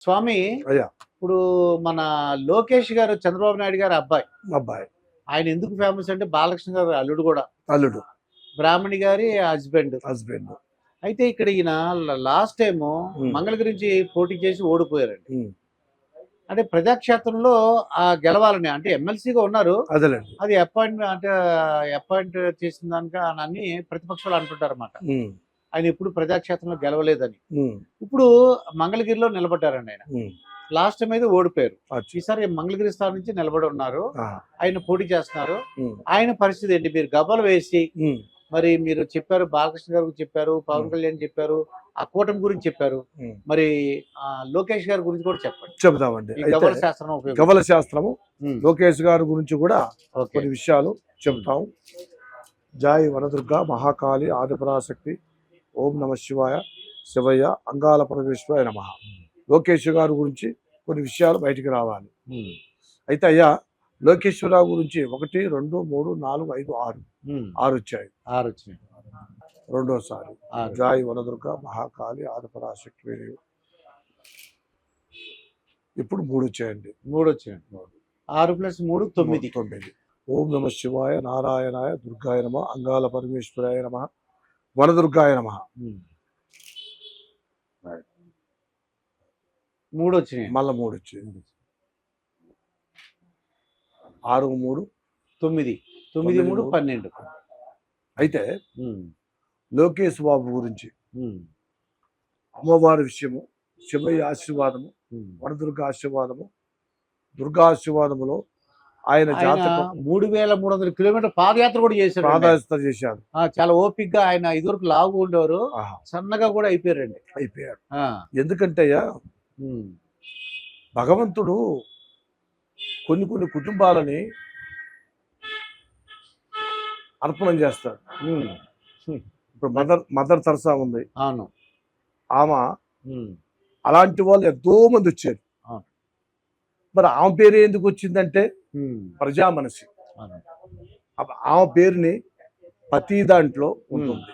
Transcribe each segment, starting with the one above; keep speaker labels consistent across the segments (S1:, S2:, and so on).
S1: స్వామి
S2: అయ్యా
S1: ఇప్పుడు మన లోకేష్ గారు చంద్రబాబు నాయుడు గారి అబ్బాయి.
S2: అబ్బాయి
S1: ఆయన ఎందుకు ఫేమస్ అంటే బాలకృష్ణ గారి అల్లుడు కూడా.
S2: అల్లుడు
S1: బ్రాహ్మణి గారి హస్బెండ్.
S2: హస్బెండ్.
S1: అయితే ఇక్కడ ఈయన లాస్ట్ టైము మంగళగిరి నుంచి పోటీ చేసి ఓడిపోయారండి. అంటే ప్రజాక్షేత్రంలో గెలవాలని అంటే ఎమ్మెల్సీగా ఉన్నారు.
S2: అదేలేండి.
S1: అది అపాయింట్ చేసిన దానిక అని ప్రతిపక్షాలు అంటుంటారు అన్నమాట. ఆయన ఇప్పుడు ప్రజాక్షేత్రంలో గెలవలేదని. ఇప్పుడు మంగళగిరిలో నిలబడ్డారండి ఆయన. లాస్ట్ టైం అయితే ఓడిపోయారు. ఈసారి మంగళగిరి స్థానం నుంచి నిలబడి ఉన్నారు. ఆయన పోటీ చేస్తున్నారు. ఆయన పరిస్థితి ఏంటి? మీరు గబ్బలు వేసి మరి మీరు చెప్పారు, బాలకృష్ణ గారు చెప్పారు, పవన్ కళ్యాణ్ చెప్పారు, ఆ కూటమి గురించి చెప్పారు. మరి లోకేష్ గారి గురించి కూడా చెప్పండి.
S2: చెబుతామండి.
S1: గవ్వల శాస్త్రం
S2: గవ్వల శాస్త్రము లోకేష్ గారి గురించి కూడా కొన్ని విషయాలు చెబుతాం. జై వనదుర్గ మహాకాళి ఆదిపరాశక్తి ఓం నమ శివాయ శివయ్య అంగాల పరమేశ్వరాయ నమః. లోకేష్ గారి గురించి కొన్ని విషయాలు బయటికి రావాలి. అయితే అయ్యా లోకేశ్వరరావు గురించి 1, 2, 3, 4, 5, 6 వచ్చాయి. రెండోసారి జై వనదుర్గ మహాకాళి ఆదిపరాశక్తి. ఇప్పుడు 3 వచ్చాయండి.
S1: 6 + 3 9.
S2: ఓం నమ శివాయ నారాయణాయ దుర్గాయ నమ అంగాల పరమేశ్వరాయ నమ వనదుర్గాయ నమ.
S1: 3 వచ్చినాయి.
S2: మళ్ళా 3 వచ్చింది. 6, 3,
S1: 9, 9, 3, 12.
S2: అయితే లోకేష్ బాబు గురించి అమ్మవారి విషయము, శివయ్య ఆశీర్వాదము, వనదుర్గ ఆశీర్వాదము, దుర్గా ఆశీర్వాదములో ఆయన జాతకం
S1: 3300 కిలోమీటర్ పాదయాత్ర కూడా చేశారు.
S2: పాదయాత్ర చేశారు.
S1: చాలా ఓపిక్ గా. ఆయన ఇదివరకు లావు ఉండేవారు, సన్నగా కూడా అయిపోయారు.
S2: ఎందుకంటే అయ్యా భగవంతుడు కొన్ని కుటుంబాలని అర్పణం చేస్తాడు. ఇప్పుడు మదర్ తెరెసా ఉంది.
S1: అవును.
S2: ఆమె అలాంటి వాళ్ళు ఎంతో మంది వచ్చారు. మరి ఆమె పేరు ఎందుకు వచ్చిందంటే ప్రజా మనసి. ఆమె పేరుని ప్రతి దాంట్లో ఉంటుంది.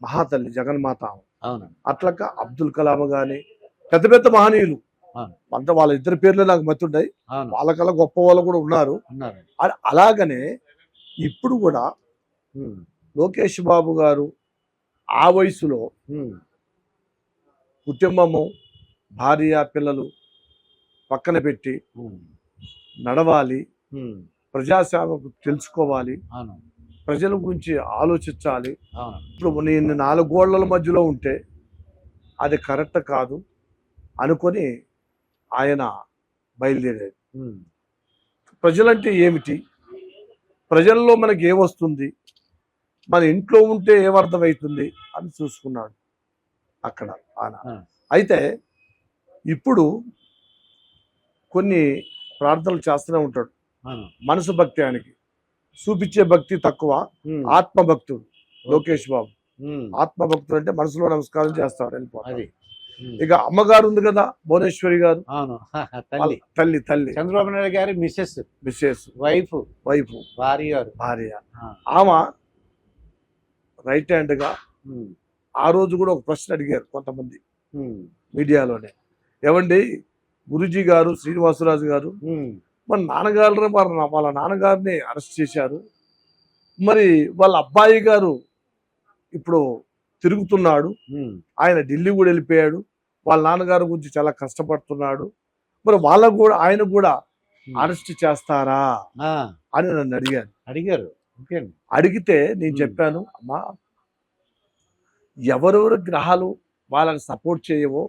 S2: మహాతల్లి జగన్మాత ఆమె. అట్లక అబ్దుల్ కలాం గాని పెద్ద పెద్ద మహనీయులు అంత వాళ్ళ ఇద్దరు పేర్లు నాకు మతుంటాయి. వాళ్ళకల్లా గొప్ప వాళ్ళు కూడా ఉన్నారు. అలాగనే ఇప్పుడు కూడా లోకేష్ బాబు గారు ఆ వయసులో కుటుంబము, భార్య, పిల్లలు పక్కన పెట్టి నడవాలి, ప్రజాసేవ తెలుసుకోవాలి, ప్రజల గురించి ఆలోచించాలి. ఇప్పుడు నేను 4 గోడల మధ్యలో ఉంటే అది కరెక్ట్ కాదు అనుకొని ఆయన బయలుదేరాడు. ప్రజలంటే ఏమిటి, ప్రజల్లో మనకి ఏమొస్తుంది, మన ఇంట్లో ఉంటే ఏమర్థమవుతుంది అని చూసుకున్నాడు అక్కడ ఆయన. అయితే ఇప్పుడు కొన్ని ప్రార్థనలు చేస్తూనే ఉంటాడు. మనసు భక్తి ఆయనకి చూపించే భక్తి తక్కువ, ఆత్మభక్తుడు లోకేష్ బాబు. ఆత్మభక్తుడు అంటే మనసులో నమస్కారం చేస్తాడు, వెళ్ళిపోతాడు. ఇక అమ్మగారు ఉంది కదా భువనేశ్వరి గారు, తల్లి
S1: చంద్రబాబు నాయుడు గారి మిస్సెస్ వైఫ్ భార్య.
S2: ఆమె రైట్ హ్యాండ్ గా ఆ రోజు కూడా ఒక ప్రశ్న అడిగారు కొంతమంది మీడియాలోనే. ఏమండి గురూజీ గారు శ్రీనివాసరాజు గారు మరి వాళ్ళ నాన్నగారిని అరెస్ట్ చేశారు, మరి వాళ్ళ అబ్బాయి గారు ఇప్పుడు తిరుగుతున్నాడు, ఆయన ఢిల్లీ కూడా వెళ్ళిపోయాడు, వాళ్ళ నాన్నగారి గురించి చాలా కష్టపడుతున్నాడు, మరి ఆయన కూడా అరెస్ట్ చేస్తారా అని నన్ను అడిగారు. అడిగితే నేను చెప్పాను, అమ్మా ఎవరెవరు గ్రహాలు వాళ్ళని సపోర్ట్ చేయవో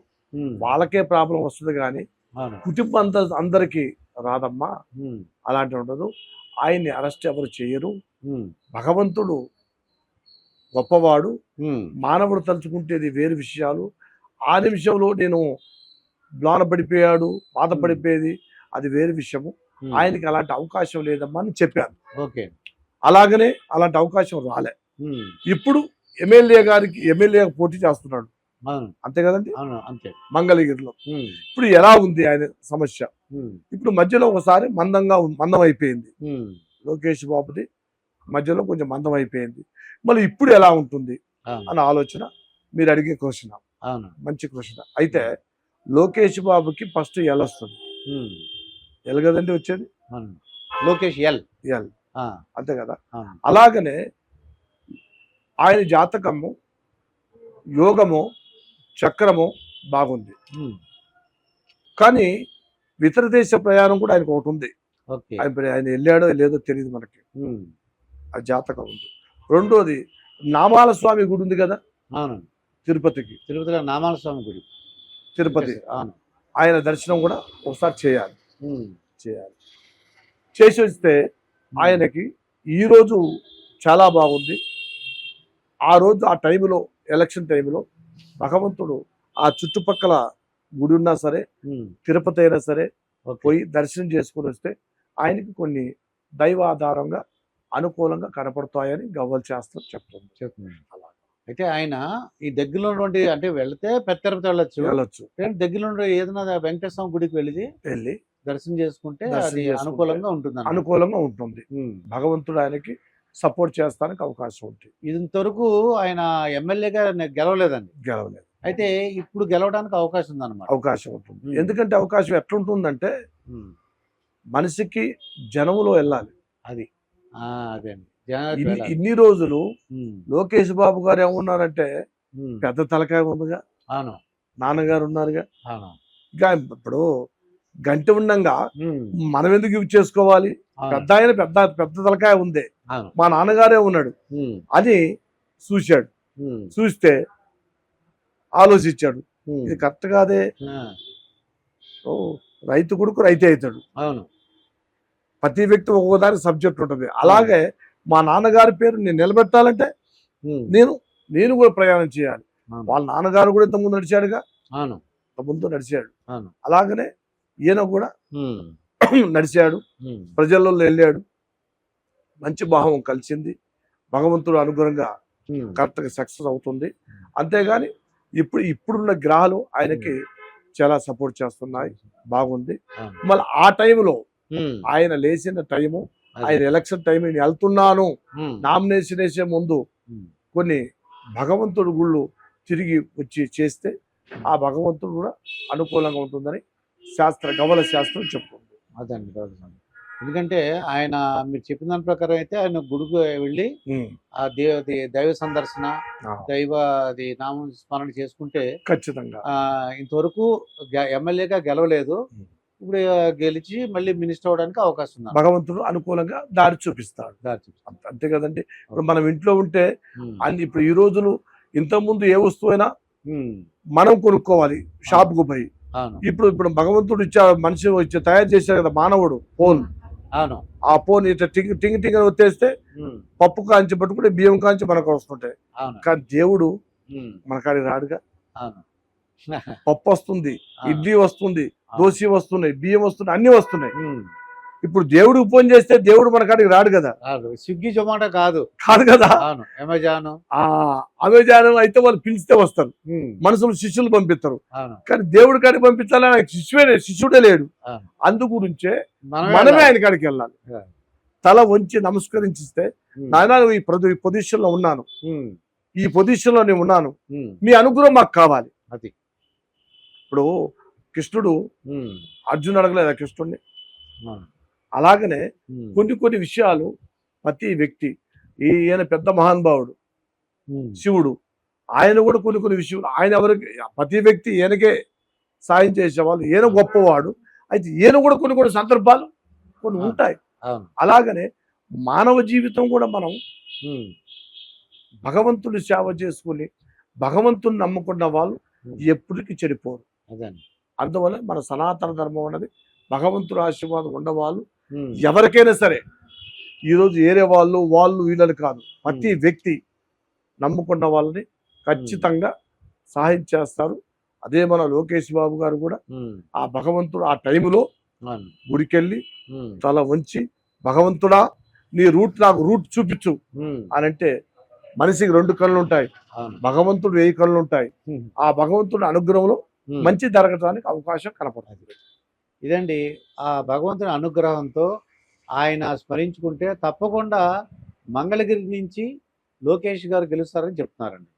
S2: వాళ్ళకే ప్రాబ్లం వస్తుంది, కానీ కుటుంబం అందరికీ రాదమ్మా, అలాంటి ఉండదు. ఆయన్ని అరెస్ట్ ఎవరు చేయరు. భగవంతుడు గొప్పవాడు, మానవుడు తలుచుకుంటేది వేరు విషయాలు. ఆ నిమిషంలో నేను పడిపోయాడు, బాధపడిపోయేది అది వేరు విషయము. ఆయనకి అలాంటి అవకాశం లేదమ్మా అని చెప్పాను. అలాగనే అలాంటి అవకాశం రాలే. ఇప్పుడు ఎమ్మెల్యే పోటీ చేస్తున్నాడు, అంతే కదండి, మంగళగిరిలో. ఇప్పుడు ఎలా ఉంది ఆయన సమస్య? ఇప్పుడు మధ్యలో ఒకసారి మందం అయిపోయింది లోకేష్ బాబుది, మధ్యలో కొంచెం మందం అయిపోయింది. మళ్ళీ ఇప్పుడు ఎలా ఉంటుంది అన్న ఆలోచన మీరు అడిగే క్వశ్చన్. మంచి క్వశ్చన్. అయితే లోకేష్ బాబుకి ఫస్ట్ ఎల్ వస్తుంది.
S1: ఉమ్,
S2: ఎల్ కదండి వచ్చేది,
S1: అవును. లోకేష్ ఎల్.
S2: ఎల్
S1: ఆ,
S2: అంతే కదా.
S1: అవును.
S2: అలాగనే ఆయన జాతకము, యోగము, చక్రము బాగుంది.
S1: ఉమ్,
S2: కానీ ఇతర దేశ ప్రయాణం కూడా ఆయనకు ఒకటి ఉంది.
S1: ఓకే.
S2: ఆయన వెళ్ళాడో లేదో తెలియదు మనకి,
S1: ఉమ్,
S2: ఆ జాతకం ఉంది. రెండోది నామాల స్వామి గుడి ఉంది కదా
S1: అవును.
S2: తిరుపతికి,
S1: తిరుపతిలో నామాల స్వామి గుడి.
S2: తిరుపతి
S1: అవును.
S2: ఆయన దర్శనం కూడా ఒకసారి చేయాలి.
S1: ఉమ్,
S2: చేయాలి చేసి వస్తే ఆయనకి ఈరోజు చాలా బాగుంది. ఆ రోజు ఆ టైంలో ఎలక్షన్ టైంలో భగవంతుడు ఆ చుట్టుపక్కల గుడి ఉన్నా సరే,
S1: ఉమ్,
S2: తిరుపతి అయినా సరే
S1: ఓకే.
S2: పోయి దర్శనం చేసుకుని వస్తే ఆయనకి కొన్ని దైవాధారంగా అనుకూలంగా కనపడతాయని గవ్వల శాస్త్రం చెప్తుంది.
S1: చెప్తుంది. అలా అయితే ఆయన ఈ దగ్గరలో ఉన్నటువంటి అంటే వెళ్తే పెద్ద తిరుపతి
S2: వెళ్ళొచ్చు,
S1: కానీ దగ్గరలో ఉండే ఏదైనా వెంకటేశ్వర స్వామి గుడికి
S2: వెళ్ళి
S1: దర్శనం చేసుకుంటే
S2: దర్శనం
S1: అది
S2: చేసుకుంటే
S1: అనుకూలంగా ఉంటుంది.
S2: అనుకూలంగా ఉంటుంది. భగవంతుడు ఆయనకి సపోర్ట్ చేస్తానికి అవకాశం ఉంటుంది.
S1: ఇంతవరకు ఆయన ఎమ్మెల్యేగా గెలవలేదండి.
S2: గెలవలేదు,
S1: అయితే ఇప్పుడు గెలవడానికి అవకాశం ఉందన్నమాట.
S2: అవకాశం ఉంటుంది. ఎందుకంటే అవకాశం ఎట్లుంటుందంటే
S1: ఉమ్,
S2: మనిషికి జనములో వెళ్ళాలి.
S1: అది అదే అండి. జనాలకు వెళ్ళాలి.
S2: ఇన్ని రోజులు
S1: ఉమ్,
S2: లోకేష్ బాబు గారు ఏమన్నారంటే
S1: ఉమ్,
S2: పెద్ద తలకాయ ఉందిగా,
S1: అవును,
S2: నాన్నగారు ఉన్నారుగా,
S1: అవును,
S2: ఇంకా ఇప్పుడు గంట ఉండంగా
S1: ఉమ్,
S2: మనం ఎందుకు యూజ్ చేసుకోవాలి,
S1: అవును,
S2: పెద్ద ఆయన పెద్ద పెద్ద తలకాయ ఉంది,
S1: అవును,
S2: మా నాన్నగారే ఉన్నాడు
S1: ఉమ్,
S2: అని చూశాడు.
S1: ఉమ్,
S2: చూస్తే ఆలోచించాడు,
S1: ఉమ్,
S2: ఇది కరెక్ట్ కాదే,
S1: ఆ,
S2: ఓ, రైతు కొడుకు రైతే అవుతాడు.
S1: అవును,
S2: ప్రతి వ్యక్తి ఒక్కోదానికి సబ్జెక్ట్ ఉంటుంది. అలాగే మా నాన్నగారి పేరు నేను నిలబెట్టాలంటే
S1: ఉమ్,
S2: నేను కూడా ప్రయాణం చేయాలి.
S1: అవును,
S2: వాళ్ళ నాన్నగారు కూడా ఇంతకుముందు నడిచాడుగా,
S1: అవును,
S2: ఇంతకుముందు నడిచాడు.
S1: అవును,
S2: అలాగనే ఈయన కూడా
S1: ఉమ్,
S2: నడిచాడు,
S1: ఉమ్,
S2: ప్రజల్లో వెళ్ళాడు, మంచి భావం కలిసింది, భగవంతుడు అనుగుణంగా
S1: ఉమ్,
S2: కరెక్ట్గా సక్సెస్ అవుతుంది. అంతేగాని ఇప్పుడున్న గ్రహాలు ఆయనకి చాలా సపోర్ట్ చేస్తున్నాయి, బాగుంది.
S1: అవును,
S2: మళ్ళీ ఆ టైంలో
S1: ఉమ్,
S2: ఆయన లేచిన టైము,
S1: అది,
S2: ఆయన ఎలక్షన్ టైం నేను వెళ్తున్నాను
S1: ఉమ్,
S2: నామినేషన్ వేసే ముందు
S1: ఉమ్,
S2: కొన్ని భగవంతుడు గుళ్ళు తిరిగి వచ్చి చేస్తే ఆ భగవంతుడు కూడా అనుకూలంగా ఉంటుందని గవ్వల శాస్త్రం చెప్తుంది.
S1: అదండి గౌరవం. ఎందుకంటే ఆయన మీరు చెప్పిన దాని ప్రకారం అయితే ఆయన గుడికి వెళ్ళి ఆ దైవ సందర్శన,
S2: ఆ,
S1: దైవ నామ స్మరణ చేసుకుంటే
S2: ఖచ్చితంగా
S1: ఇంతవరకు ఎమ్మెల్యేగా గెలవలేదు.
S2: ఉమ్.
S1: ఇప్పుడు గెలిచి మళ్ళీ మినిస్టర్ అవడానికి అవకాశం ఉంది.
S2: భగవంతుడు అనుకూలంగా దారి చూపిస్తాడు. అంతే కదండి. ఇప్పుడు మనం ఇంట్లో ఉంటే అన్ని ఇప్పుడు ఈ రోజులు ఇంతకుముందు ఏ వస్తువైనా మనం కొనుక్కోవాలి షాప్కు పోయి. ఇప్పుడు భగవంతుడు మనిషి తయారు చేశారు కదా మానవుడు ఫోన్.
S1: అవును,
S2: ఆ ఫోన్ ఇట్లా టింగ్ టింగ్ టింగ్ అని వచ్చేస్తే పప్పు కాంచి పట్టుకుంటే బియ్యం కాంచి మనకు వస్తుంటాయి. కానీ దేవుడు మన కాడికి రాడుగా. పప్పు వస్తుంది, ఇడ్లీ వస్తుంది, దోశ వస్తున్నాయి, బియ్యం వస్తున్నాయి, అన్ని వస్తున్నాయి. ఇప్పుడు దేవుడికి ఫోన్ చేస్తే దేవుడు మన కాడికి రాడు కదా.
S1: స్విగ్గీ జొమాటో కాదు
S2: కదా. అమెజాన్ అయితే వాళ్ళు పిలిస్తే వస్తారు, మనుషులు శిష్యులు పంపిస్తారు. కానీ దేవుడి కాడికి పంపించాలని ఆయన శిష్యుడే లేడు. అందు గురించే మనమే ఆయన కాడికి వెళ్ళాలి. తల వంచి నమస్కరించిస్తే, నాయన ఈ పొజిషన్ లో ఉన్నాను, ఈ పొజిషన్ లో నేను ఉన్నాను, మీ అనుగ్రహం మాకు కావాలి. అది ఇప్పుడు కృష్ణుడు అర్జునుడు అడగలేదా కృష్ణుడిని? అలాగనే కొన్ని విషయాలు ప్రతి వ్యక్తి, ఈయన పెద్ద మహానుభావుడు శివుడు, ఆయన కూడా కొన్ని విషయాలు ఆయన ఎవరికి ప్రతి వ్యక్తి ఈయనకే సాయం చేసేవాళ్ళు, ఈయన గొప్పవాడు. అయితే ఈయన కూడా కొన్ని సందర్భాలు కొన్ని ఉంటాయి. అలాగనే మానవ జీవితం కూడా మనం భగవంతుని సేవ చేసుకుని భగవంతుని నమ్ముకున్న వాళ్ళు ఎప్పటికీ చెడిపోరు. అందువల్ల మన సనాతన ధర్మం అన్నది భగవంతుడు ఆశీర్వాదం ఉన్నవాళ్ళు ఎవరికైనా సరే, ఈరోజు ఏరే వాళ్ళు వీళ్ళని కాదు, ప్రతి వ్యక్తి నమ్ముకున్న వాళ్ళని ఖచ్చితంగా సహాయం చేస్తారు. అదే మన లోకేష్ బాబు గారు కూడా ఆ భగవంతుడు ఆ టైంలో గుడికెళ్ళి తల వంచి, భగవంతుడా నీ నాకు రూట్ చూపించు అని అంటే, మనిషికి 2 కళ్ళు ఉంటాయి, భగవంతుడు 1000 కళ్ళు ఉంటాయి. ఆ భగవంతుడి అనుగ్రహంలో మంచి జరగడానికి అవకాశం కనపడుతుంది. ఇదండి ఆ భగవంతుని అనుగ్రహంతో ఆయన స్మరించుకుంటే తప్పకుండా మంగళగిరి నుంచి లోకేష్ గారు గెలుస్తారని చెప్తున్నారండి.